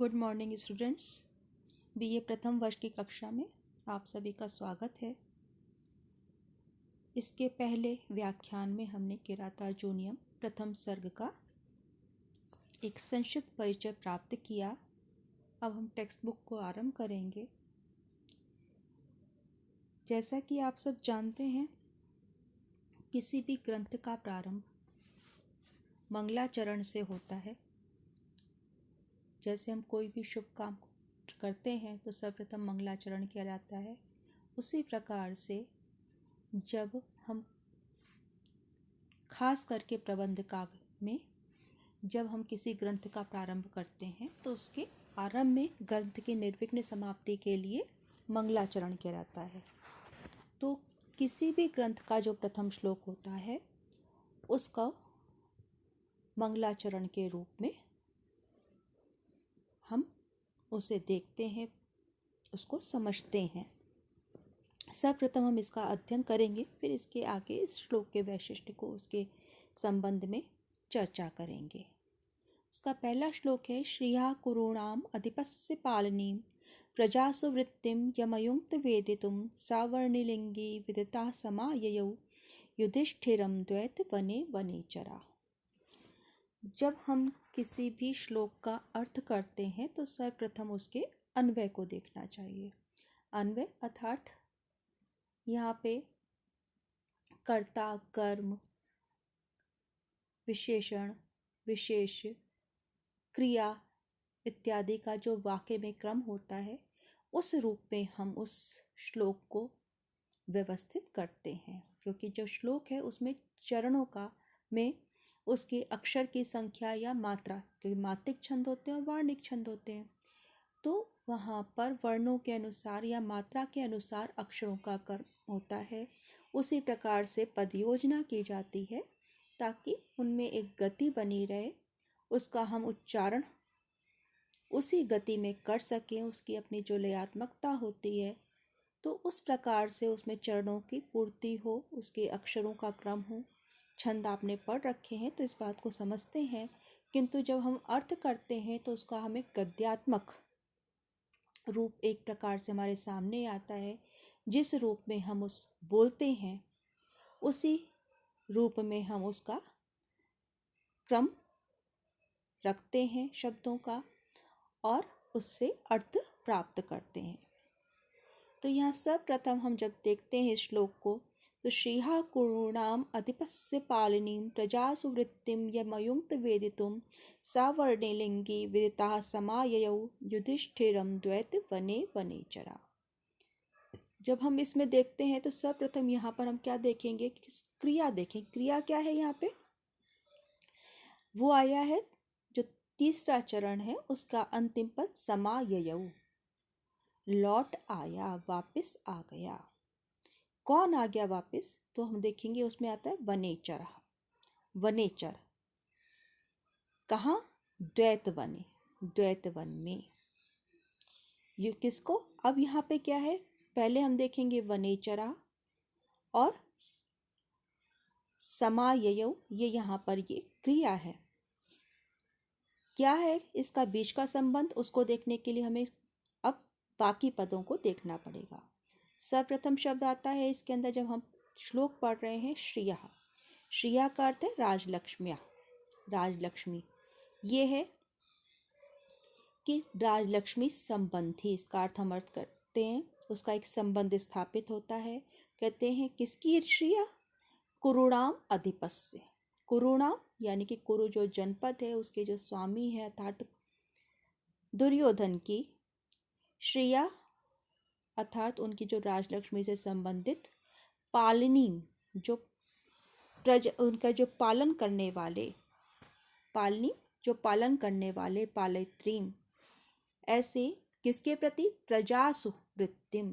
Good morning students. BA प्रथम वर्ष की कक्षा में आप सभी का स्वागत है। इसके पहले व्याख्यान में हमने किरातार्जुनीयम प्रथम सर्ग का एक संक्षिप्त परिचय प्राप्त किया। अब हम टेक्स्ट बुक को आरंभ करेंगे। जैसा कि आप सब जानते हैं, किसी भी ग्रंथ का प्रारंभ मंगलाचरण से होता है। जैसे हम कोई भी शुभ काम करते हैं तो सर्वप्रथम मंगलाचरण किया जाता है। उसी प्रकार से जब हम खास करके प्रबंध काव्य में जब हम किसी ग्रंथ का प्रारंभ करते हैं तो उसके आरंभ में ग्रंथ की निर्विघ्न समाप्ति के लिए मंगलाचरण किया जाता है। तो किसी भी ग्रंथ का जो प्रथम श्लोक होता है उसका मंगलाचरण के रूप में हम उसे देखते हैं, उसको समझते हैं। सर्वप्रथम हम इसका अध्ययन करेंगे, फिर इसके आगे इस श्लोक के वैशिष्ट्य को उसके संबंध में चर्चा करेंगे। इसका पहला श्लोक है श्रिया कुरूणाम अधिपस्य पालनीम प्रजासु वृत्तिम यमयुक्त वेदितुम सावर्णिलिंगी विदिता समाययौ युधिष्ठिरम द्वैत वने वनेचरा। जब हम किसी भी श्लोक का अर्थ करते हैं तो सर्वप्रथम उसके अन्वय को देखना चाहिए। अन्वय अर्थात यहाँ पे कर्ता, कर्म, विशेषण, विशेष, क्रिया इत्यादि का जो वाक्य में क्रम होता है उस रूप में हम उस श्लोक को व्यवस्थित करते हैं। क्योंकि जो श्लोक है उसमें चरणों का में उसके अक्षर की संख्या या मात्रा, क्योंकि मात्रिक छंद होते हैं और वार्णिक छंद होते हैं, तो वहाँ पर वर्णों के अनुसार या मात्रा के अनुसार अक्षरों का क्रम होता है। उसी प्रकार से पद योजना की जाती है ताकि उनमें एक गति बनी रहे, उसका हम उच्चारण उसी गति में कर सकें। उसकी अपनी जो लयात्मकता होती है तो उस प्रकार से उसमें चरणों की पूर्ति हो, उसके अक्षरों का क्रम हो। छंद आपने पढ़ रखे हैं तो इस बात को समझते हैं, किंतु जब हम अर्थ करते हैं तो उसका हमें गद्यात्मक रूप एक प्रकार से हमारे सामने आता है। जिस रूप में हम उस बोलते हैं उसी रूप में हम उसका क्रम रखते हैं शब्दों का और उससे अर्थ प्राप्त करते हैं। तो यहाँ सर्वप्रथम हम जब देखते हैं इस श्लोक को तो श्रीहा कुरूणाम अधिपस्य पालनीम प्रजासु वृत्तिम यमयुक्त वेदितुम सावर्णिलिंगी विदिता समाययौ युधिष्ठिरम द्वैत वने वनेचरा। जब हम इसमें देखते हैं तो सर्वप्रथम यहाँ पर हम क्या देखेंगे कि क्रिया देखें। क्रिया क्या है? यहाँ पे वो आया है जो तीसरा चरण है, उसका अंतिम पद समाययौ, लौट आया, वापस आ गया। कौन आ गया वापस? तो हम देखेंगे उसमें आता है वनेचर। वनेचर कहाँ? द्वैत वने, द्वैत वन में। ये किसको? अब यहाँ पे क्या है, पहले हम देखेंगे वनेचरा और समाययौ, ये यहाँ पर ये क्रिया है। क्या है इसका बीच का संबंध? उसको देखने के लिए हमें अब बाकी पदों को देखना पड़ेगा। सर्वप्रथम शब्द आता है इसके अंदर, जब हम श्लोक पढ़ रहे हैं, श्रिया। श्रिया का अर्थ है राजलक्ष्मिया, राजलक्ष्मी। ये है कि राजलक्ष्मी संबंधी, इसका अर्थ हम अर्थ करते हैं, उसका एक संबंध स्थापित होता है। कहते हैं किसकी श्रिया? कुरुणाम अधिपस्य। कुरुणाम यानी कि कुरु जो जनपद है उसके जो स्वामी है अर्थात दुर्योधन की श्रिया अर्थात उनकी जो राजलक्ष्मी से संबंधित पालिनी, जो उनका जो पालन करने वाले, पालनी जो पालन करने वाले, पालयत्रीम। ऐसे किसके प्रति? प्रजासु वृत्तिम,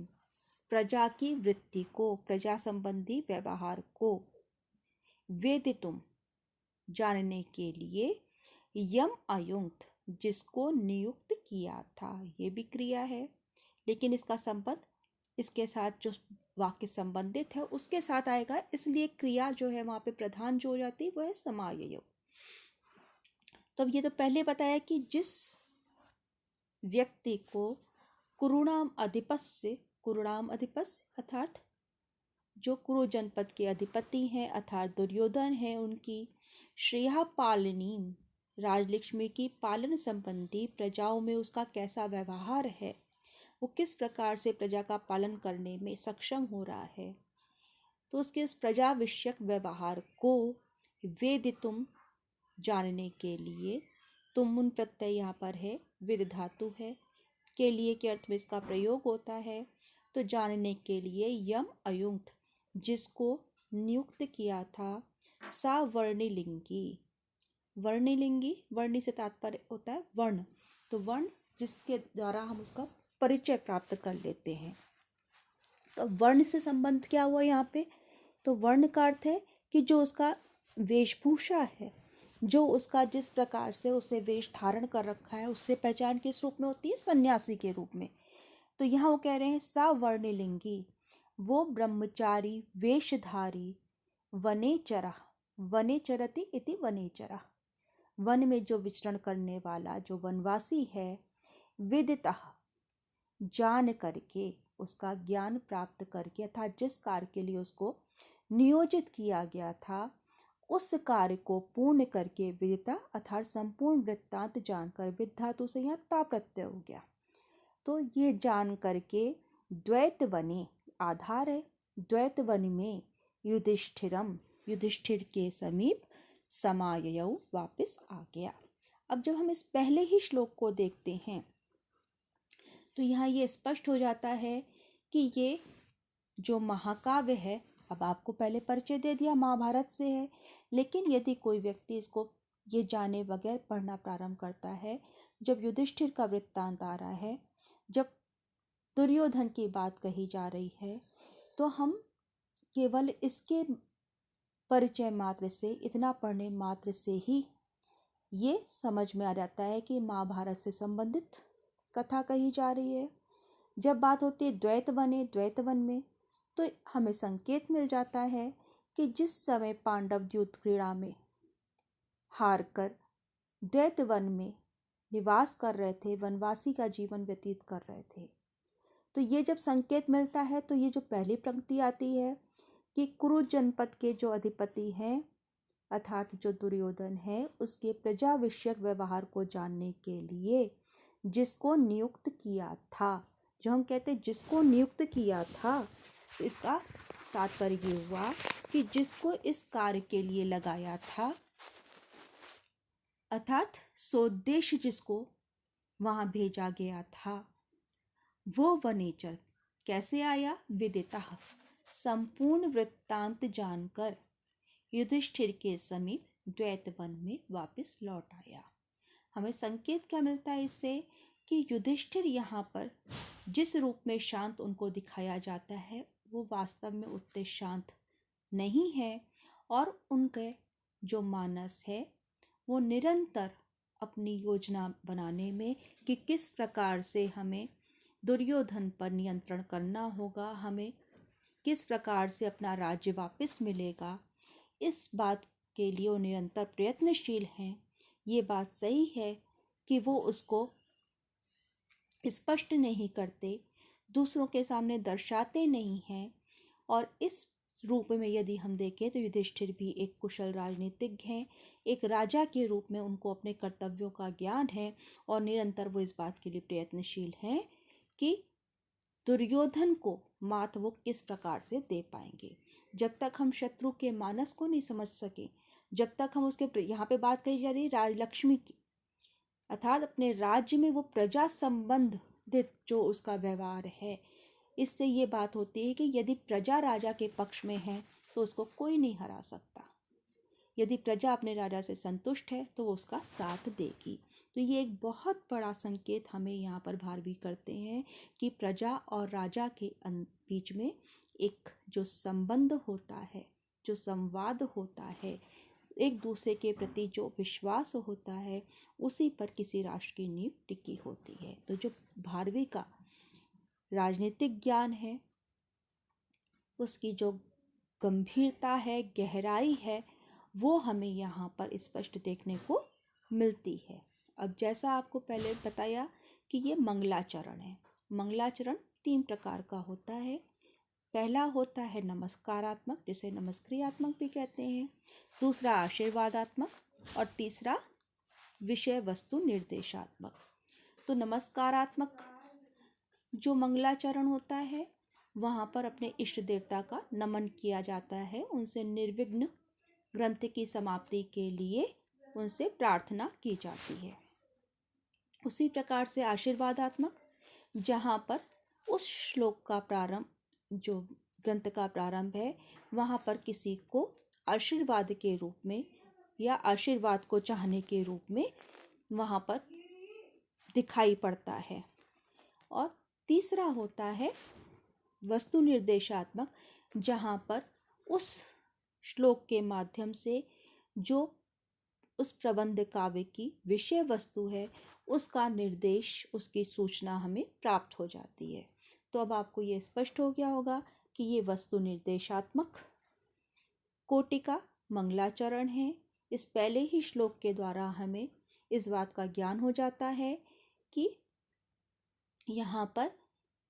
प्रजा की वृत्ति को, प्रजा संबंधी व्यवहार को, वेदितुम जानने के लिए, यम अयुक्त जिसको नियुक्त किया था, ये भी क्रिया है। लेकिन इसका संबंध इसके साथ जो वाक्य संबंधित है उसके साथ आएगा, इसलिए क्रिया जो है वहाँ पे प्रधान जो हो जाती है वो है समाययौ। तो अब ये तो पहले बताया कि जिस व्यक्ति को कुरुणाम अधिपस्य, कुरुणाम अधिपस्य अर्थात जो कुरु जनपद के अधिपति हैं अर्थात दुर्योधन है, उनकी श्रेया पालनी, राजलक्ष्मी की पालन संबंधी प्रजाओं में उसका कैसा व्यवहार है, वो किस प्रकार से प्रजा का पालन करने में सक्षम हो रहा है, तो उसके उस प्रजा विषयक व्यवहार को वेदितुम जानने के लिए, तुम उन प्रत्यय यहाँ पर है, विद धातु है, के लिए के अर्थ में इसका प्रयोग होता है। तो जानने के लिए यम अयुक्त जिसको नियुक्त किया था, सा वर्णिलिंगी, वर्णिलिंगी वर्णी से तात्पर्य होता है वर्ण, तो वर्ण जिसके द्वारा हम उसका परिचय प्राप्त कर लेते हैं। तो वर्ण से संबंध क्या हुआ यहाँ पे, तो वर्ण का अर्थ है कि जो उसका वेशभूषा है, जो उसका जिस प्रकार से उसने वेश धारण कर रखा है, उससे पहचान किस रूप में होती है, सन्यासी के रूप में। तो यहाँ वो कह रहे हैं सा वर्णिलिंगी, वो ब्रह्मचारी वेशधारी, वनेचरा, वनेचरति इति वनेचरा, वन में जो विचरण करने वाला जो वनवासी है, विदितः जान करके, उसका ज्ञान प्राप्त करके, अर्थात जिस कार्य के लिए उसको नियोजित किया गया था उस कार्य को पूर्ण करके, विदिता अर्थात संपूर्ण वृत्तांत जानकर, विद धातु से यहाँ ता प्रत्यय हो गया, तो ये जान करके द्वैत वने आधार है, द्वैत वन में युधिष्ठिरम, युधिष्ठिर के समीप समाययौ वापस आ गया। अब जब हम इस पहले ही श्लोक को देखते हैं तो यहाँ ये स्पष्ट हो जाता है कि ये जो महाकाव्य है, अब आपको पहले परिचय दे दिया महाभारत से है, लेकिन यदि कोई व्यक्ति इसको ये जाने बगैर पढ़ना प्रारंभ करता है, जब युधिष्ठिर का वृत्तांत आ रहा है, जब दुर्योधन की बात कही जा रही है, तो हम केवल इसके परिचय मात्र से, इतना पढ़ने मात्र से ही ये समझ में आ जाता है कि महाभारत से संबंधित कथा कही जा रही है। जब बात होती है द्वैत वने, द्वैत वन में, तो हमें संकेत मिल जाता है कि जिस समय पांडव युद्ध क्रीड़ा में हार कर द्वैत वन में निवास कर रहे थे, वनवासी का जीवन व्यतीत कर रहे थे, तो ये जब संकेत मिलता है तो ये जो पहली पंक्ति आती है कि कुरु जनपद के जो अधिपति हैं अर्थात जो दुर्योधन है, उसके प्रजा विषयक व्यवहार को जानने के लिए जिसको नियुक्त किया था, जो हम कहते हैं जिसको नियुक्त किया था, तो इसका तात्पर्य ये हुआ कि जिसको इस कार्य के लिए लगाया था, अर्थात सोद्देश्य जिसको वहाँ भेजा गया था, वो वनेचर कैसे आया, विदिता संपूर्ण वृत्तांत जानकर युधिष्ठिर के समीप द्वैत वन में वापस लौट आया। हमें संकेत क्या मिलता है इससे कि युधिष्ठिर यहाँ पर जिस रूप में शांत उनको दिखाया जाता है, वो वास्तव में उतने शांत नहीं है, और उनके जो मानस है वो निरंतर अपनी योजना बनाने में कि किस प्रकार से हमें दुर्योधन पर नियंत्रण करना होगा, हमें किस प्रकार से अपना राज्य वापस मिलेगा, इस बात के लिए वो निरंतर प्रयत्नशील हैं। ये बात सही है कि वो उसको स्पष्ट नहीं करते, दूसरों के सामने दर्शाते नहीं हैं, और इस रूप में यदि हम देखें तो युधिष्ठिर भी एक कुशल राजनीतिज्ञ हैं, एक राजा के रूप में उनको अपने कर्तव्यों का ज्ञान है, और निरंतर वो इस बात के लिए प्रयत्नशील हैं कि दुर्योधन को मात वो किस प्रकार से दे पाएंगे। जब तक हम शत्रु के मानस को नहीं समझ सके, जब तक हम उसके, यहाँ पे बात कही जा रही है राजलक्ष्मी की, अर्थात अपने राज्य में वो प्रजा संबंधित जो उसका व्यवहार है, इससे ये बात होती है कि यदि प्रजा राजा के पक्ष में है तो उसको कोई नहीं हरा सकता, यदि प्रजा अपने राजा से संतुष्ट है तो वो उसका साथ देगी। तो ये एक बहुत बड़ा संकेत हमें यहाँ पर भारवी करते हैं कि प्रजा और राजा के बीच में एक जो संबंध होता है, जो संवाद होता है, एक दूसरे के प्रति जो विश्वास होता है, उसी पर किसी राष्ट्र की नींव टिकी होती है। तो जो भारवी का राजनीतिक ज्ञान है, उसकी जो गंभीरता है, गहराई है, वो हमें यहाँ पर स्पष्ट देखने को मिलती है। अब जैसा आपको पहले बताया कि ये मंगलाचरण है। मंगलाचरण 3 प्रकार का होता है। पहला होता है नमस्कारात्मक, जिसे नमस्क्रियात्मक भी कहते हैं। दूसरा आशीर्वादात्मक और तीसरा विषय वस्तु निर्देशात्मक। तो नमस्कारात्मक जो मंगलाचरण होता है वहाँ पर अपने इष्ट देवता का नमन किया जाता है, उनसे निर्विघ्न ग्रंथ की समाप्ति के लिए उनसे प्रार्थना की जाती है। उसी प्रकार से आशीर्वादात्मक, जहाँ पर उस श्लोक का प्रारंभ, जो ग्रंथ का प्रारंभ है, वहाँ पर किसी को आशीर्वाद के रूप में या आशीर्वाद को चाहने के रूप में वहाँ पर दिखाई पड़ता है। और तीसरा होता है वस्तु निर्देशात्मक, जहाँ पर उस श्लोक के माध्यम से जो उस प्रबंध काव्य की विषय वस्तु है उसका निर्देश, उसकी सूचना हमें प्राप्त हो जाती है। तो अब आपको ये स्पष्ट हो गया होगा कि ये वस्तु निर्देशात्मक कोटि का मंगलाचरण है। इस पहले ही श्लोक के द्वारा हमें इस बात का ज्ञान हो जाता है कि यहाँ पर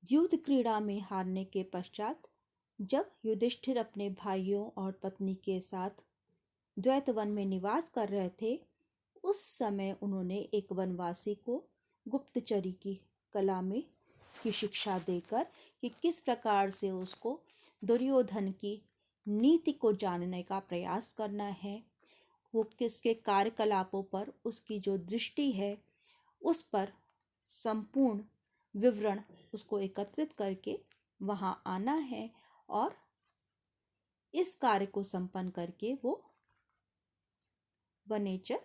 युद्ध क्रीड़ा में हारने के पश्चात जब युधिष्ठिर अपने भाइयों और पत्नी के साथ द्वैतवन में निवास कर रहे थे, उस समय उन्होंने एक वनवासी को गुप्तचरी की कला में की शिक्षा देकर कि किस प्रकार से उसको दुर्योधन की नीति को जानने का प्रयास करना है, वो किसके कार्यकलापों पर उसकी जो दृष्टि है उस पर संपूर्ण विवरण उसको एकत्रित करके वहाँ आना है और इस कार्य को संपन्न करके वो वनेचर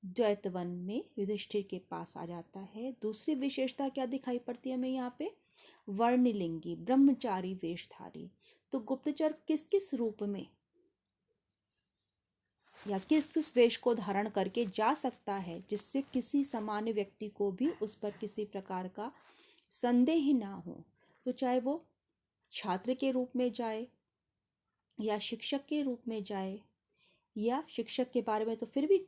द्वैतवन में युधिष्ठिर के पास आ जाता है। दूसरी विशेषता क्या दिखाई पड़ती है हमें यहाँ पे? वर्णलिंगी, ब्रह्मचारी वेशधारी। तो गुप्तचर किस किस रूप में या किस किस वेश को धारण करके जा सकता है जिससे किसी सामान्य व्यक्ति को भी उस पर किसी प्रकार का संदेह ना हो। तो चाहे वो छात्र के रूप में जाए या शिक्षक के रूप में जाए, या शिक्षक के बारे में तो फिर भी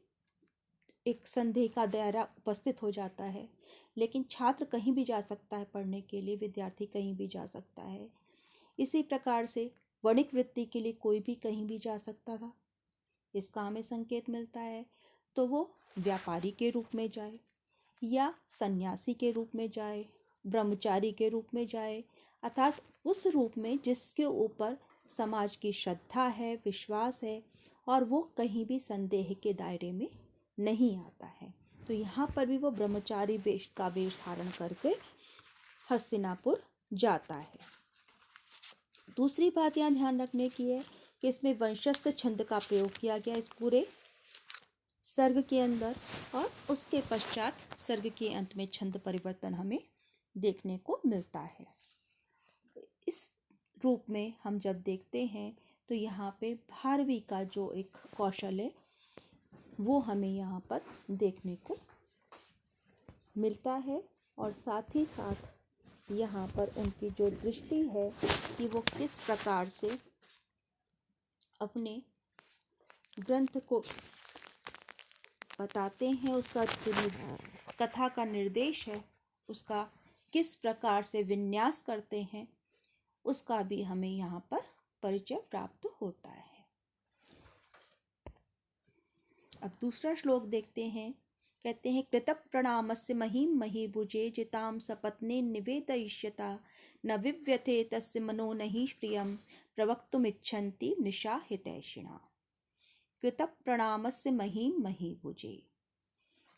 एक संदेह का दायरा उपस्थित हो जाता है, लेकिन छात्र कहीं भी जा सकता है पढ़ने के लिए, विद्यार्थी कहीं भी जा सकता है। इसी प्रकार से वणिक वृत्ति के लिए कोई भी कहीं भी जा सकता था, इसका हमें संकेत मिलता है। तो वो व्यापारी के रूप में जाए या सन्यासी के रूप में जाए, ब्रह्मचारी के रूप में जाए, अर्थात उस रूप में जिसके ऊपर समाज की श्रद्धा है, विश्वास है और वो कहीं भी संदेह के दायरे में नहीं आता है। तो यहाँ पर भी वो ब्रह्मचारी वेश का वेश धारण करके हस्तिनापुर जाता है। दूसरी बात यहाँ ध्यान रखने की है कि इसमें वंशस्थ छंद का प्रयोग किया गया इस पूरे सर्ग के अंदर, और उसके पश्चात सर्ग के अंत में छंद परिवर्तन हमें देखने को मिलता है। इस रूप में हम जब देखते हैं तो यहाँ पे भारवी का जो एक कौशल है वो हमें यहाँ पर देखने को मिलता है, और साथ ही साथ यहाँ पर उनकी जो दृष्टि है कि वो किस प्रकार से अपने ग्रंथ को बताते हैं, उसका जो कथा का निर्देश है उसका किस प्रकार से विन्यास करते हैं, उसका भी हमें यहाँ पर परिचय प्राप्त होता है। अब दूसरा श्लोक देखते हैं। कहते हैं कृतः प्रणामस्य महीम महीभुजे जिताम सपत्ने निवेदयिष्यता न विव्यथे तस्य मनो नहि प्रियं प्रवक्तुमिच्छन्ति निशा हितैषिणा। कृतः प्रणामस्य महीम महीभुजे,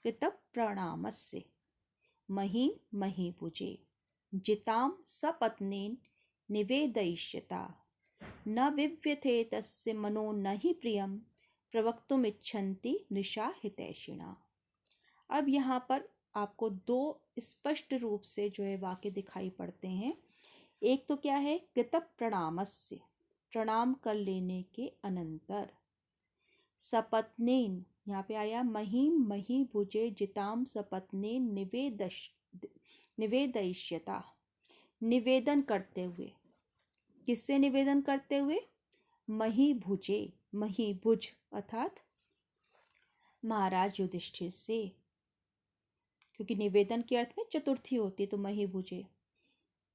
कृतः प्रणामस्य महीम महीभुजे जिताम सपत्नेन निवेदयिष्यता न विव्यथे तस्य मनो नहि प्रियं प्रवक्तुमिच्छन्ति निशा हितैषिणा। अब यहाँ पर आपको दो स्पष्ट रूप से जो है वाक्य दिखाई पड़ते हैं। एक तो क्या है, कृतः प्रणामस्य, प्रणाम कर लेने के अनंतर, सपत्नेन यहाँ पे आया महीम महीभुजे जिताम सपत्नेन निवेदयिष्यता, निवेदन करते हुए। किससे निवेदन करते हुए? महीभुजे, महीभुज अर्थात महाराज युधिष्ठिर से। क्योंकि निवेदन के अर्थ में चतुर्थी होती है, तो मही भुजे।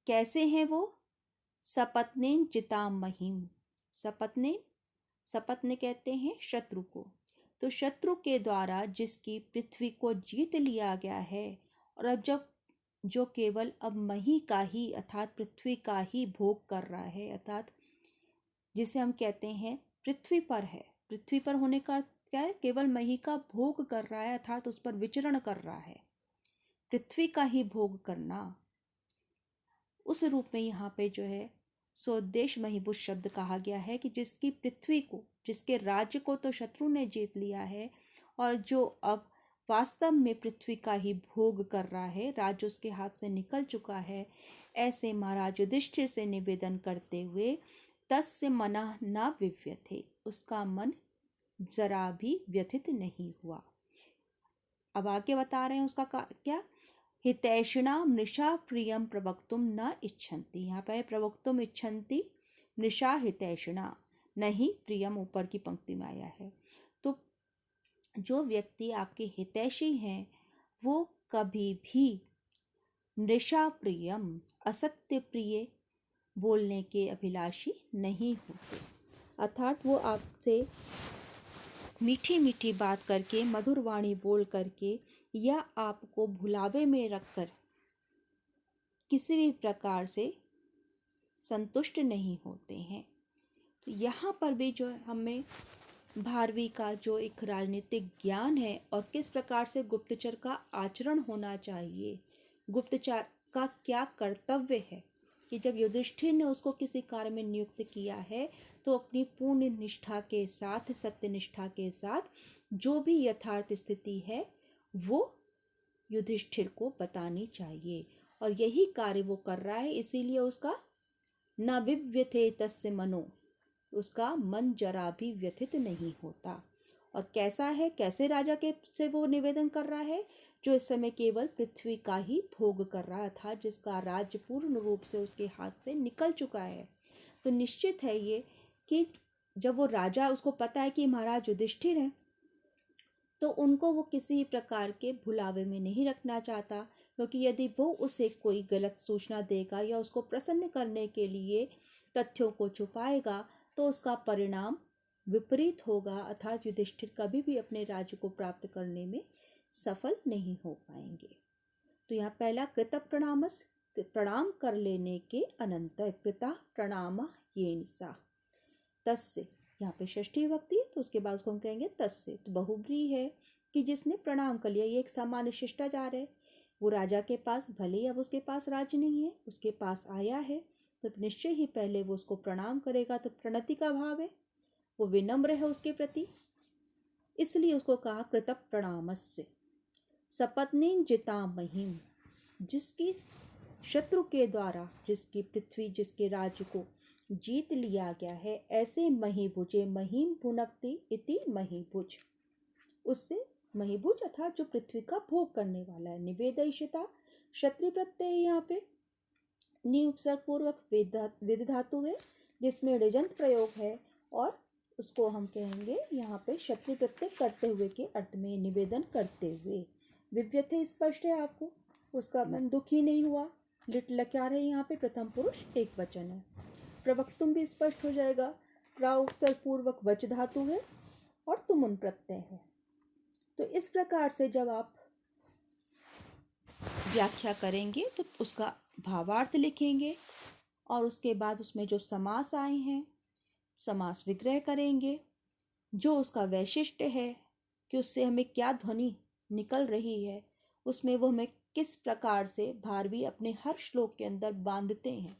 कैसे हैं वो? सपत्नेन जिताम महिम। सपत्नेन, सपत्न कहते हैं शत्रु को, तो शत्रु के द्वारा जिसकी पृथ्वी को जीत लिया गया है, और अब जब जो केवल अब मही का ही अर्थात पृथ्वी का ही भोग कर रहा है, अर्थात जिसे हम कहते हैं पृथ्वी पर है, पृथ्वी पर होने का क्या है? केवल मही का भोग कर रहा है, अर्थात उस पर विचरण कर रहा है। पृथ्वी का ही भोग करना, उस रूप में यहाँ पे जो है स्वदेश महिभूष शब्द कहा गया है कि जिसकी पृथ्वी को, जिसके राज्य को तो शत्रु ने जीत लिया है, और जो अब वास्तव में पृथ्वी का ही भोग कर रहा है, राज्य उसके हाथ से निकल चुका है। ऐसे महाराज युधिष्ठिर से निवेदन करते हुए तस्य मनः न विव्यथे, उसका मन जरा भी व्यथित नहीं हुआ। अब आगे बता रहे हैं उसका क्या? हितैषिणा मृषा प्रियम प्रवक्तुम न इच्छन्ति। यहाँ पे प्रवक्तुम इच्छन्ति, मृषा हितैषिणा, नहीं प्रियम ऊपर की पंक्ति में आया है। तो जो व्यक्ति आपके हितैषी हैं वो कभी भी मृषा प्रियम, असत्य प्रिय बोलने के अभिलाषी नहीं होते, अर्थात वो आपसे मीठी मीठी बात करके, मधुर वाणी बोल करके या आपको भुलावे में रखकर किसी भी प्रकार से संतुष्ट नहीं होते हैं। तो यहाँ पर भी जो हमें भारवी का जो एक राजनीतिक ज्ञान है और किस प्रकार से गुप्तचर का आचरण होना चाहिए, गुप्तचर का क्या कर्तव्य है, कि जब युधिष्ठिर ने उसको किसी कार्य में नियुक्त किया है तो अपनी पूर्ण निष्ठा के साथ, सत्य निष्ठा के साथ जो भी यथार्थ स्थिति है वो युधिष्ठिर को बतानी चाहिए, और यही कार्य वो कर रहा है। इसीलिए उसका न विव्यथे तस्य मनो, उसका मन जरा भी व्यथित नहीं होता। और कैसा है, कैसे राजा के से वो निवेदन कर रहा है? जो इस समय केवल पृथ्वी का ही भोग कर रहा था, जिसका राज्य पूर्ण रूप से उसके हाथ से निकल चुका है। तो निश्चित है ये कि जब वो राजा, उसको पता है कि महाराज युधिष्ठिर हैं, तो उनको वो किसी प्रकार के भुलावे में नहीं रखना चाहता, क्योंकि यदि वो उसे कोई गलत सूचना देगा या उसको प्रसन्न करने के लिए तथ्यों को छुपाएगा तो उसका परिणाम विपरीत होगा, अर्थात युधिष्ठिर कभी भी अपने राज्य को प्राप्त करने में सफल नहीं हो पाएंगे। तो यहाँ पहला कृत प्रणामस, प्रणाम कर लेने के अनंतर, कृता प्रणाम येन सा, तस्य, यहाँ पे षष्ठी विभक्ति है तो उसके बाद उसको हम कहेंगे तस्य, तो बहुब्री है कि जिसने प्रणाम कर लिया। ये एक सामान्य शिष्टाचार है। वो राजा के पास, भले ही अब उसके पास राज्य नहीं है, उसके पास आया है, तो निश्चय ही पहले वो उसको प्रणाम करेगा। तो प्रणति का भाव है, वो विनम्र है उसके प्रति, इसलिए उसको कहा कृत प्रणामस्य। सपत्नीन जिता महिम, जिसकी शत्रु के द्वारा जिसकी पृथ्वी, जिसके राज्य को जीत लिया गया है, ऐसे महीभुजे, महीम भुनक्ति इति महीभुज, उससे महीभुज अर्थात जो पृथ्वी का भोग करने वाला है। निवेदयिषिता क्षत्रिय प्रत्यय, यहाँ पे नि उपसर्ग पूर्वक वेद धातु है जिसमें ऋजंत प्रयोग है, और उसको हम कहेंगे यहाँ पे क्षत्रिय प्रत्यय करते हुए के अर्थ में, निवेदन करते हुए। विव्यथे स्पष्ट है आपको, उसका मन दुखी नहीं हुआ। लिट लकार है यहाँ पे, प्रथम पुरुष एक वचन है। प्रवक्तुम भी स्पष्ट हो जाएगा, प्रा उपसर्ग पूर्वक वच धातु है और तुमुन प्रत्यय है। तो इस प्रकार से जब आप व्याख्या करेंगे तो उसका भावार्थ लिखेंगे, और उसके बाद उसमें जो समास आए हैं समास विग्रह करेंगे, जो उसका वैशिष्ट्य है कि उससे हमें क्या ध्वनि निकल रही है, उसमें वो हमें किस प्रकार से भारवी अपने हर श्लोक के अंदर बांधते हैं,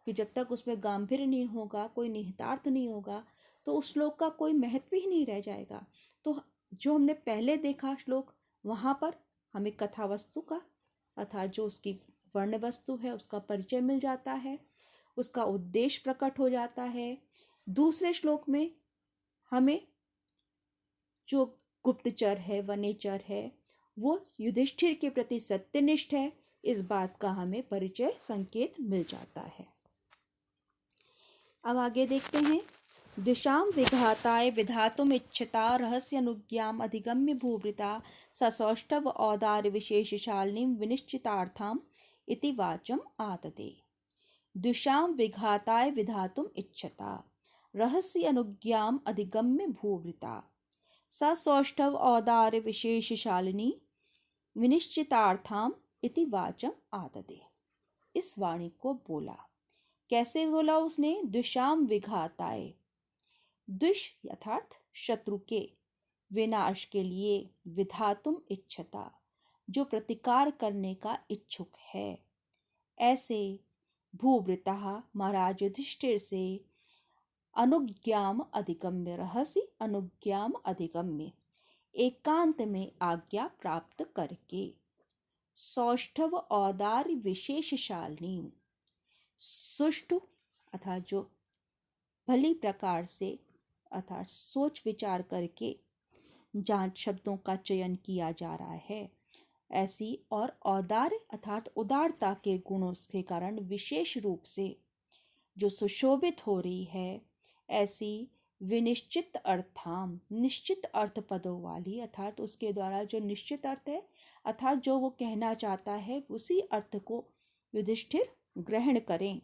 कि जब तक उसमें गांभीर्य नहीं होगा, कोई निहितार्थ नहीं होगा, तो उस श्लोक का कोई महत्व ही नहीं रह जाएगा। तो जो हमने पहले देखा श्लोक, वहाँ पर हमें कथा वस्तु का अर्थात जो उसकी वर्ण वस्तु है उसका परिचय मिल जाता है, उसका उद्देश्य प्रकट हो जाता है। दूसरे श्लोक में हमें जो गुप्तचर है, वनेचर है, वो युधिष्ठिर के प्रति सत्यनिष्ठ है, इस बात का हमें परिचय, संकेत मिल जाता है। अब आगे देखते हैं दिशां विघाताय विधातुमिच्छता रहस्यानुज्ञाम् अधिगम्य भूभृता ससौष्ठव औदार्यविशेषशालिनीं विनिश्चितार्थाम् इति वाचम् आददे। दिशां विघाताय विधातुम् इच्छता रहस्यानुज्ञाम् अधिगम्य भूभृता ससौष्ठव औदार्यविशेषशालिनी विनिश्चितार्थाम् इति वाचम् आददे। इस वाणी को बोला। कैसे बोला उसने? दिशाम विघाताय, दुष अर्थात शत्रु के, विनाश के लिए, विधातुम इच्छता जो प्रतिकार करने का इच्छुक है, ऐसे भूभृतः महाराज युधिष्ठिर से अनुज्ञाम अधिगम्य, रहस्य अनुज्ञाम अधिगम्य एकांत में आज्ञा प्राप्त करके, सौष्ठव औदार्य विशेषशालिनी सुष्ठु अर्थात जो भली प्रकार से अर्थात सोच विचार करके जांच शब्दों का चयन किया जा रहा है, ऐसी और औदार्य अर्थात उदारता के गुणों के कारण विशेष रूप से जो सुशोभित हो रही है, ऐसी विनिश्चित अर्थाम निश्चित अर्थ पदों वाली अर्थात उसके द्वारा जो निश्चित अर्थ है अर्थात जो वो कहना चाहता है उसी अर्थ को युधिष्ठिर ग्रहण करें,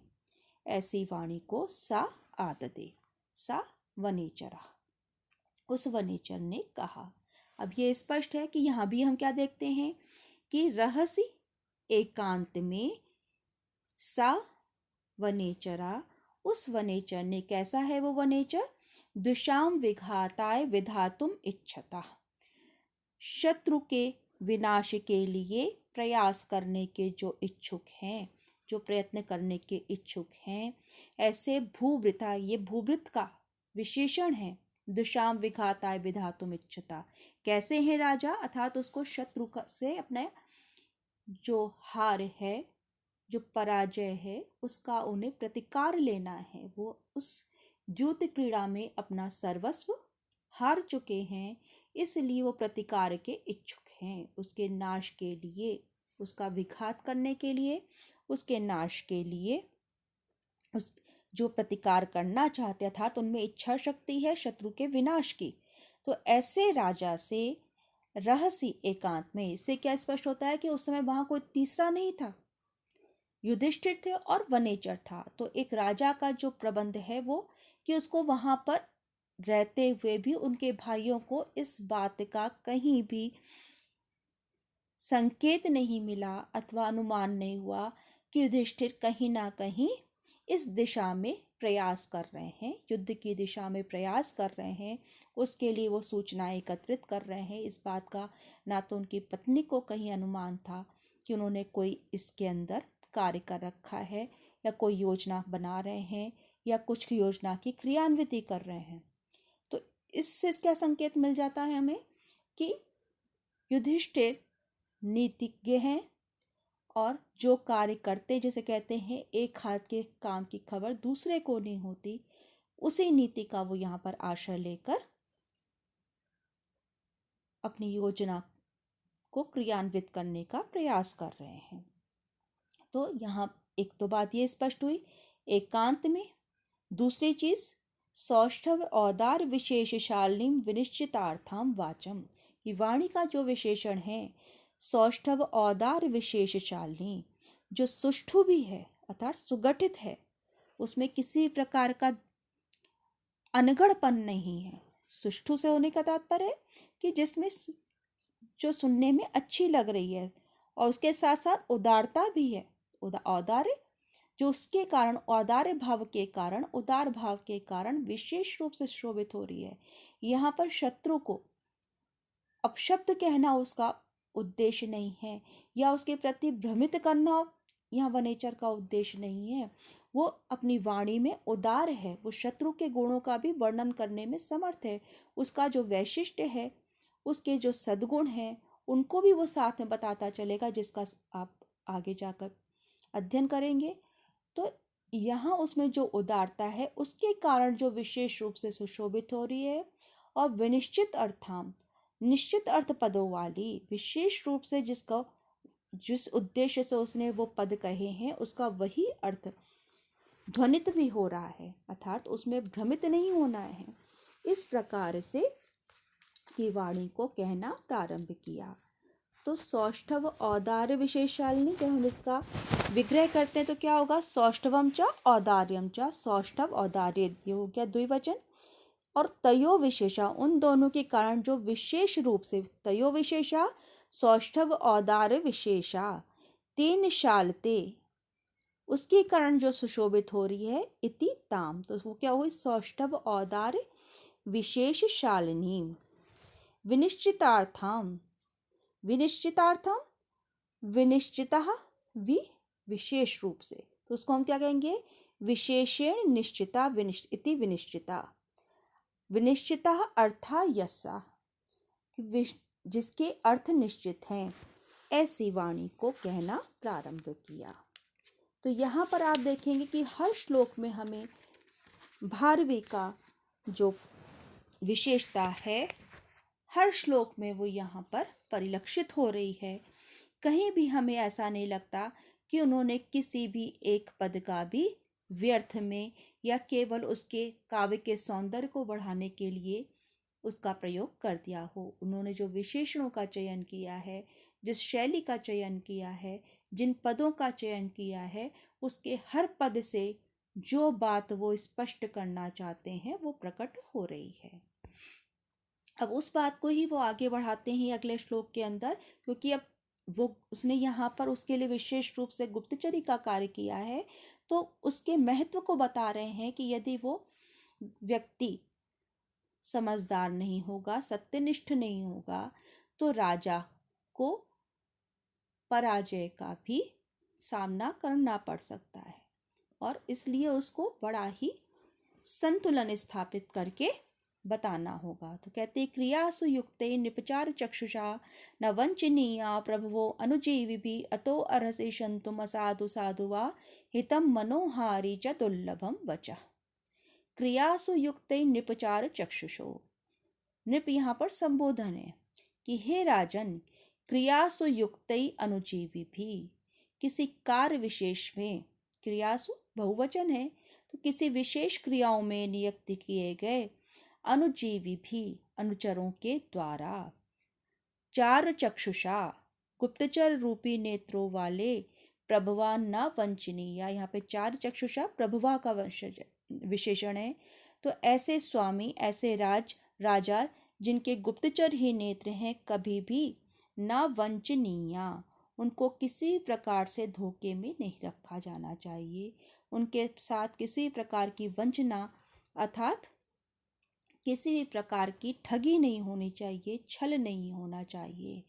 ऐसी वाणी को सा आददे। सा वनेचरा, उस वनेचर ने कहा। अब ये स्पष्ट है कि यहाँ भी हम क्या देखते हैं कि रहस्य एकांत में सा वनेचरा, उस वनेचर ने, कैसा है वो वनेचर? दुशाम विघाताय विधातुम इच्छता, शत्रु के विनाश के लिए प्रयास करने के जो इच्छुक हैं, जो प्रयत्न करने के इच्छुक हैं, ऐसे भूभृता, ये भूभृत का विशेषण है। दुशाम विघाताय विधातुम इच्छता, कैसे हैं राजा? अर्थात उसको शत्रु से अपने जो हार है, जो पराजय है, उसका उन्हें प्रतिकार लेना है। वो उस द्यूत क्रीड़ा में अपना सर्वस्व हार चुके हैं, इसलिए वो प्रतिकार के इच्छुक हैं, उसके नाश के लिए, उसका विघात करने के लिए, उसके नाश के लिए, उस जो प्रतिकार करना चाहते अर्थात उनमें इच्छा शक्ति है शत्रु के विनाश की। तो ऐसे राजा से रहस्य एकांत में, इससे क्या स्पष्ट होता है कि उस समय वहां कोई तीसरा नहीं था, युधिष्ठिर थे और वनेचर था। तो एक राजा का जो प्रबंध है वो कि उसको वहां पर रहते हुए भी उनके भाइयों को इस बात का कहीं भी संकेत नहीं मिला अथवा अनुमान नहीं हुआ कि युधिष्ठिर कहीं ना कहीं इस दिशा में प्रयास कर रहे हैं, युद्ध की दिशा में प्रयास कर रहे हैं, उसके लिए वो सूचनाएं एकत्रित कर रहे हैं। इस बात का ना तो उनकी पत्नी को कहीं अनुमान था कि उन्होंने कोई इसके अंदर कार्य कर रखा है या कोई योजना बना रहे हैं या कुछ योजना की क्रियान्विति कर रहे हैं। तो इससे क्या संकेत मिल जाता है हमें कि युधिष्ठिर नीतिज्ञ हैं और जो कार्य करते, जैसे कहते हैं एक हाथ के काम की खबर दूसरे को नहीं होती, उसी नीति का वो यहाँ पर आश्रय लेकर अपनी योजना को क्रियान्वित करने का प्रयास कर रहे हैं। तो यहाँ एक तो बात ये स्पष्ट हुई एकांत में। दूसरी चीज सौष्ठव औदार विशेषशालिनी विनिश्चितार्थाम वाचम, कि वाणी का जो विशेषण है सौष्ठव औदार विशेषशालिनी, जो सुष्ठु भी है अर्थात सुगठित है, उसमें किसी प्रकार का अनगढ़पन नहीं है। सुष्ठु से होने का तात्पर्य है कि जिसमें जो सुनने में अच्छी लग रही है और उसके साथ साथ उदारता भी है। औदार्य जो उसके कारण, औदार्य भाव के कारण, उदार भाव के कारण विशेष रूप से शोभित हो रही है। यहाँ पर शत्रु को अपशब्द कहना उसका उद्देश्य नहीं है या उसके प्रति भ्रमित करना यहाँ वनेचर का उद्देश्य नहीं है। वो अपनी वाणी में उदार है, वो शत्रु के गुणों का भी वर्णन करने में समर्थ है। उसका जो वैशिष्ट्य है, उसके जो सद्गुण हैं, उनको भी वो साथ में बताता चलेगा, जिसका आप आगे जाकर अध्ययन करेंगे। तो यहाँ उसमें जो उदारता है उसके कारण जो विशेष रूप से सुशोभित हो रही है, और विनिश्चित अर्थाम निश्चित अर्थ पदों वाली, विशेष रूप से जिसका जिस उद्देश्य से उसने वो पद कहे हैं उसका वही अर्थ ध्वनित भी हो रहा है, अर्थात उसमें भ्रमित नहीं होना है। इस प्रकार से की वाणी को कहना प्रारंभ किया। तो सौष्ठव औदार्य विशेषालिनी, जब हम इसका विग्रह करते हैं तो क्या होगा, सौष्ठवम च औदार्यम च, सौष्ठव औदार्य ये हो गया द्विवचन। और तयो विशेषा, उन दोनों के कारण जो विशेष रूप से, तयो विशेषा सौष्ठव औदार्य विशेषा, तेन शालते, उसके कारण जो सुशोभित हो रही है, इति ताम, तो वो क्या हुई, सौष्ठव औदार्य विशेष शालिनी। विनिश्चितार्थम, विनिश्चितार्थम, विनिश्चितः विशेष रूप से, तो उसको हम क्या कहेंगे, विशेषेण निश्चिता इति विनिश्चिता। विनिश्चितः अर्था यस्सा, जिसके अर्थ निश्चित हैं, ऐसी वाणी को कहना प्रारंभ किया। तो यहाँ पर आप देखेंगे कि हर श्लोक में हमें भारवी का जो विशेषता है, हर श्लोक में वो यहाँ पर परिलक्षित हो रही है। कहीं भी हमें ऐसा नहीं लगता कि उन्होंने किसी भी एक पद का भी व्यर्थ में या केवल उसके काव्य के सौंदर्य को बढ़ाने के लिए उसका प्रयोग कर दिया हो। उन्होंने जो विशेषणों का चयन किया है, जिस शैली का चयन किया है, जिन पदों का चयन किया है, उसके हर पद से जो बात वो स्पष्ट करना चाहते हैं वो प्रकट हो रही है। अब उस बात को ही वो आगे बढ़ाते हैं अगले श्लोक के अंदर, क्योंकि अब वो उसने यहाँ पर उसके लिए विशेष रूप से गुप्तचरी का कार्य किया है, तो उसके महत्व को बता रहे हैं कि यदि वो व्यक्ति समझदार नहीं होगा, सत्यनिष्ठ नहीं होगा, तो राजा को पराजय का भी सामना करना पड़ सकता है, और इसलिए उसको बड़ा ही संतुलन स्थापित करके बताना होगा। तो कहते क्रियासु युक्ते निपचार चक्षुषा न वंचनीया प्रभवो अनुजीविभिः अतो अर्हसि शन्तुम् असाधु साधु वा हितं मनोहारी च दुर्लभम वचः। क्रियासु युक्ते निपचार चक्षुषो, नृप यहाँ पर संबोधन है कि हे राजन, क्रियासु युक्तै अनुजीविभिः, किसी कार्य विशेष में, क्रियासु बहुवचन है, तो किसी विशेष क्रियाओं में नियुक्त किए गए अनुजीविभिः, अनुचरों के द्वारा, चार चक्षुषा, गुप्तचर रूपी नेत्रों वाले, प्रभवा न वंचनीय, यहाँ पे चार चक्षुषा प्रभवा का विशेषण है। तो ऐसे स्वामी, ऐसे राजा जिनके गुप्तचर ही नेत्र हैं, कभी भी न वंचनीय, उनको किसी प्रकार से धोखे में नहीं रखा जाना चाहिए। उनके साथ किसी प्रकार की वंचना अर्थात किसी भी प्रकार की ठगी नहीं होनी चाहिए, छल नहीं होना चाहिए।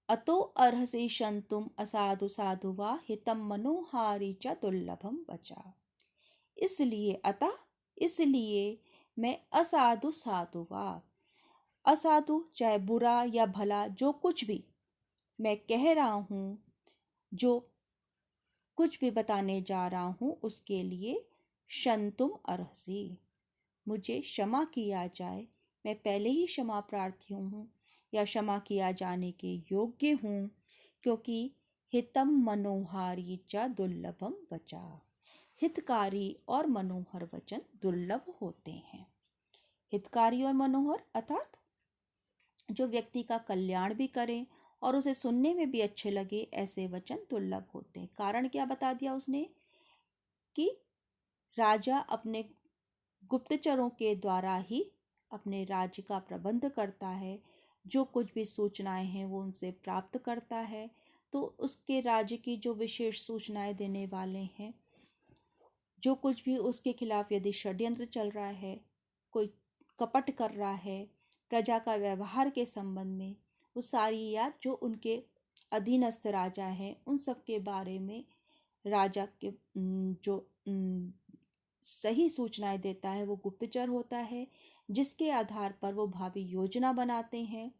अतो अर्हसि शन्तुम् असाधु साधु वा हितं मनोहारी च दुर्लभम वचा। इसलिए अतः, इसलिए मैं असाधु साधु वा, असाधु चाहे बुरा या भला, जो कुछ भी मैं कह रहा हूँ, जो कुछ भी बताने जा रहा हूँ, उसके लिए शन्तुम् अर्हसि, मुझे क्षमा किया जाए, मैं पहले ही क्षमा प्रार्थी हूँ या क्षमा किया जाने के योग्य हूँ, क्योंकि हितम मनोहारी च दुर्लभम वचा, हितकारी और मनोहर वचन दुर्लभ होते हैं। हितकारी और मनोहर अर्थात जो व्यक्ति का कल्याण भी करें और उसे सुनने में भी अच्छे लगे, ऐसे वचन दुर्लभ होते हैं। कारण क्या बता दिया उसने कि राजा अपने गुप्तचरों के द्वारा ही अपने राज्य का प्रबंध करता है, जो कुछ भी सूचनाएं हैं वो उनसे प्राप्त करता है। तो उसके राज्य की जो विशेष सूचनाएं देने वाले हैं, जो कुछ भी उसके खिलाफ यदि षड्यंत्र चल रहा है, कोई कपट कर रहा है प्रजा का व्यवहार के संबंध में, वो सारी या जो उनके अधीनस्थ राजा हैं उन सब के बारे में राजा के जो सही सूचनाएं देता है वो गुप्तचर होता है, जिसके आधार पर वो भावी योजना बनाते हैं,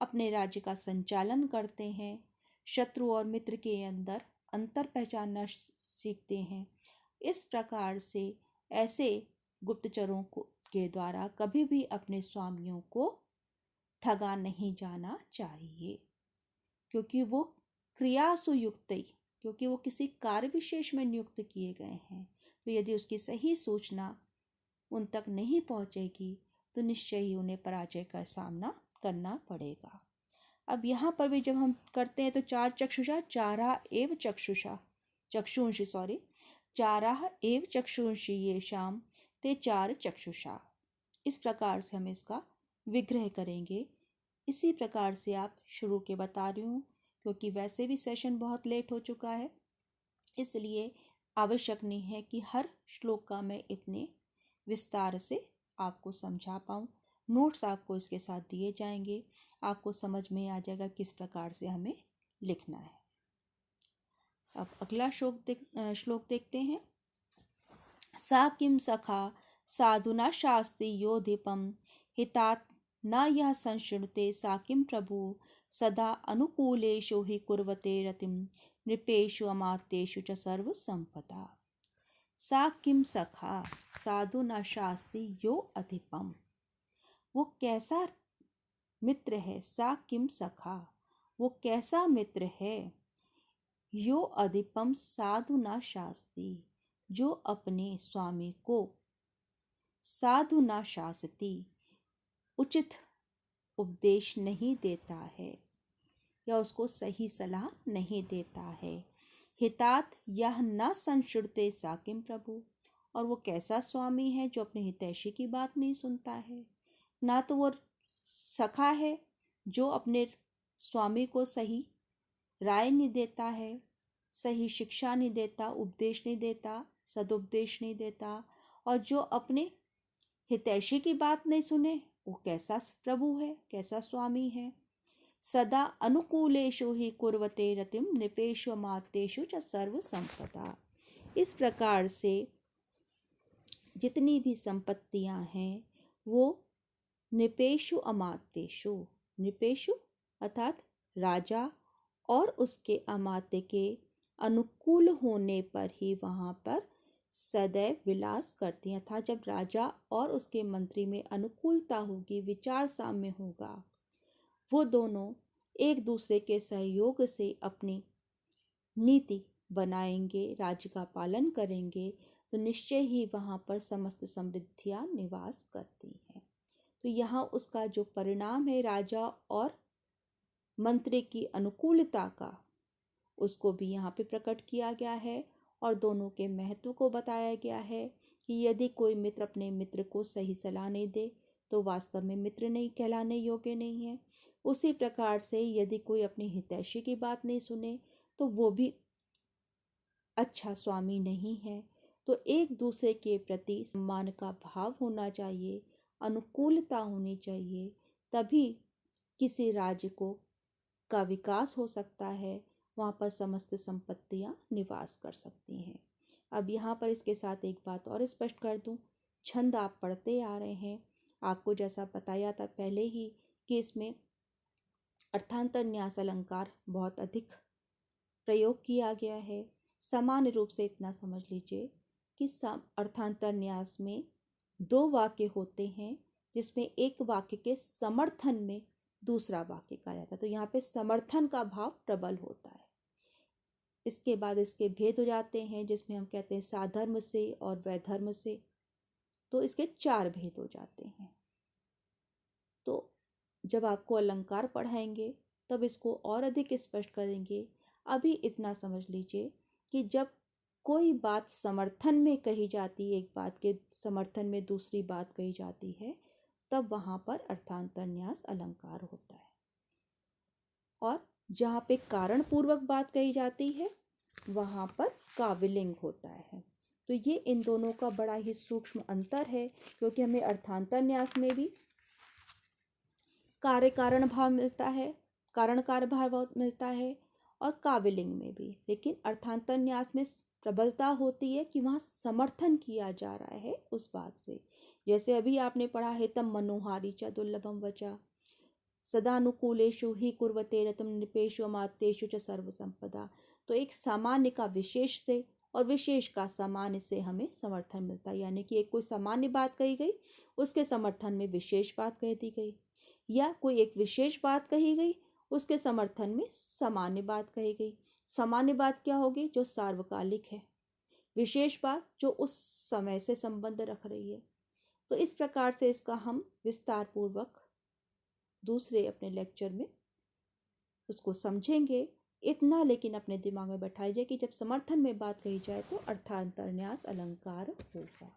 अपने राज्य का संचालन करते हैं, शत्रु और मित्र के अंदर अंतर पहचानना सीखते हैं। इस प्रकार से ऐसे गुप्तचरों के द्वारा कभी भी अपने स्वामियों को ठगा नहीं जाना चाहिए, क्योंकि वो क्रियासु युक्त, क्योंकि वो किसी कार्य विशेष में नियुक्त किए गए हैं, तो यदि उसकी सही सूचना उन तक नहीं पहुंचेगी तो निश्चय ही उन्हें पराजय का सामना करना पड़ेगा। अब यहाँ पर भी जब हम करते हैं तो चार चक्षुषा चारा एव चक्षुषा चक्षुंषि चाराह एव चक्षुंषि येषाम ते चार चक्षुषा। इस प्रकार से हम इसका विग्रह करेंगे। इसी प्रकार से आप शुरू के बता रही हूँ, क्योंकि वैसे भी सेशन बहुत लेट हो चुका है, इसलिए आवश्यक नहीं है कि हर श्लोक का मैं इतने विस्तार से आपको समझा पाऊँ। नोट्स आपको इसके साथ दिए जाएंगे, आपको समझ में आ जाएगा किस प्रकार से हमें लिखना है। अब अगला श्लोक देखते हैं। सा किम सखा साधुना शास्ति यो दीपम हितात न यह संशृणुते सा किम प्रभु सदा अनुकूलेषु हि कुर्वते रतिम नृपेषु अमात्येषु च सर्व संपदा। सा किम सखा साधुना शास्ति यो अधिपम, वो कैसा मित्र है। सा किम सखा, वो कैसा मित्र है। यो अधिपम साधुना शास्ति, जो अपने स्वामी को साधुना शास्ति उचित उपदेश नहीं देता है या उसको सही सलाह नहीं देता है। हितात यह न संशुरते साकिम प्रभु, और वो कैसा स्वामी है जो अपने हितैषी की बात नहीं सुनता है। ना तो वो सखा है जो अपने स्वामी को सही राय नहीं देता है, सही शिक्षा नहीं देता, उपदेश नहीं देता, सदुपदेश नहीं देता, और जो अपने हितैषी की बात नहीं सुने, वो कैसा प्रभु है, कैसा स्वामी है। सदा अनुकूलेषु हि कुर्वते रतिम नृपेषु अमात्येषु च सर्व संपदा। इस प्रकार से जितनी भी संपत्तियां हैं वो नृपेषु अमात्येषु, नृपेषु अर्थात राजा और उसके अमात्य के अनुकूल होने पर ही वहाँ पर सदैव विलास करती हैं। अर्थात जब राजा और उसके मंत्री में अनुकूलता होगी, विचार साम्य होगा, वो दोनों एक दूसरे के सहयोग से अपनी नीति बनाएंगे, राज्य का पालन करेंगे, तो निश्चय ही वहाँ पर समस्त समृद्धियाँ निवास करती हैं। तो यहाँ उसका जो परिणाम है राजा और मंत्री की अनुकूलता का, उसको भी यहाँ पे प्रकट किया गया है और दोनों के महत्व को बताया गया है कि यदि कोई मित्र अपने मित्र को सही सलाह नहीं दे तो वास्तव में मित्र नहीं कहलाने योग्य नहीं है। उसी प्रकार से यदि कोई अपनी हितैषी की बात नहीं सुने तो वो भी अच्छा स्वामी नहीं है। तो एक दूसरे के प्रति सम्मान का भाव होना चाहिए, अनुकूलता होनी चाहिए, तभी किसी राज्य का विकास हो सकता है, वहाँ पर समस्त संपत्तियाँ निवास कर सकती हैं। अब यहाँ पर इसके साथ एक बात और स्पष्ट कर दूँ, छंद आप पढ़ते आ रहे हैं, आपको जैसा बताया था पहले ही कि इसमें अर्थांतर न्यास अलंकार बहुत अधिक प्रयोग किया गया है। सामान्य रूप से इतना समझ लीजिए कि अर्थांतर न्यास में दो वाक्य होते हैं, जिसमें एक वाक्य के समर्थन में दूसरा वाक्य कहा जाता है। तो यहाँ पे समर्थन का भाव प्रबल होता है। इसके बाद इसके भेद हो जाते हैं, जिसमें हम कहते हैं साधर्म से और वैधर्म से, तो इसके चार भेद हो जाते हैं। तो जब आपको अलंकार पढ़ाएंगे तब इसको और अधिक स्पष्ट करेंगे। अभी इतना समझ लीजिए कि जब कोई बात समर्थन में कही जाती है, एक बात के समर्थन में दूसरी बात कही जाती है, तब वहाँ पर अर्थांतर न्यास अलंकार होता है। और जहाँ पे कारण पूर्वक बात कही जाती है वहाँ पर काव्यलिंग होता है। तो ये इन दोनों का बड़ा ही सूक्ष्म अंतर है, क्योंकि हमें अर्थांतर न्यास में भी कार्य कारण भाव मिलता है, कारण कार्य भाव मिलता है, और काव्यलिंग में भी। लेकिन अर्थांतर न्यास में प्रबलता होती है कि वहाँ समर्थन किया जा रहा है उस बात से। जैसे अभी आपने पढ़ा है तम मनोहारी च दुर्लभम वचा सदानुकूलेषु ही कुर्वते रतम नृपेषु अमात्येषु च सर्व संपदा। तो एक सामान्य का विशेष से और विशेष का सामान्य से हमें समर्थन मिलता है। यानी कि एक कोई सामान्य बात कही गई, उसके समर्थन में विशेष बात कह दी गई, या कोई एक विशेष बात कही गई, उसके समर्थन में सामान्य बात कही गई। सामान्य बात क्या होगी? जो सार्वकालिक है। विशेष बात जो उस समय से संबंध रख रही है। तो इस प्रकार से इसका हम विस्तार पूर्वक दूसरे अपने लेक्चर में उसको समझेंगे। इतना लेकिन अपने दिमाग में बैठाइए कि जब समर्थन में बात कही जाए तो अर्थांतरन्यास अलंकार होगा।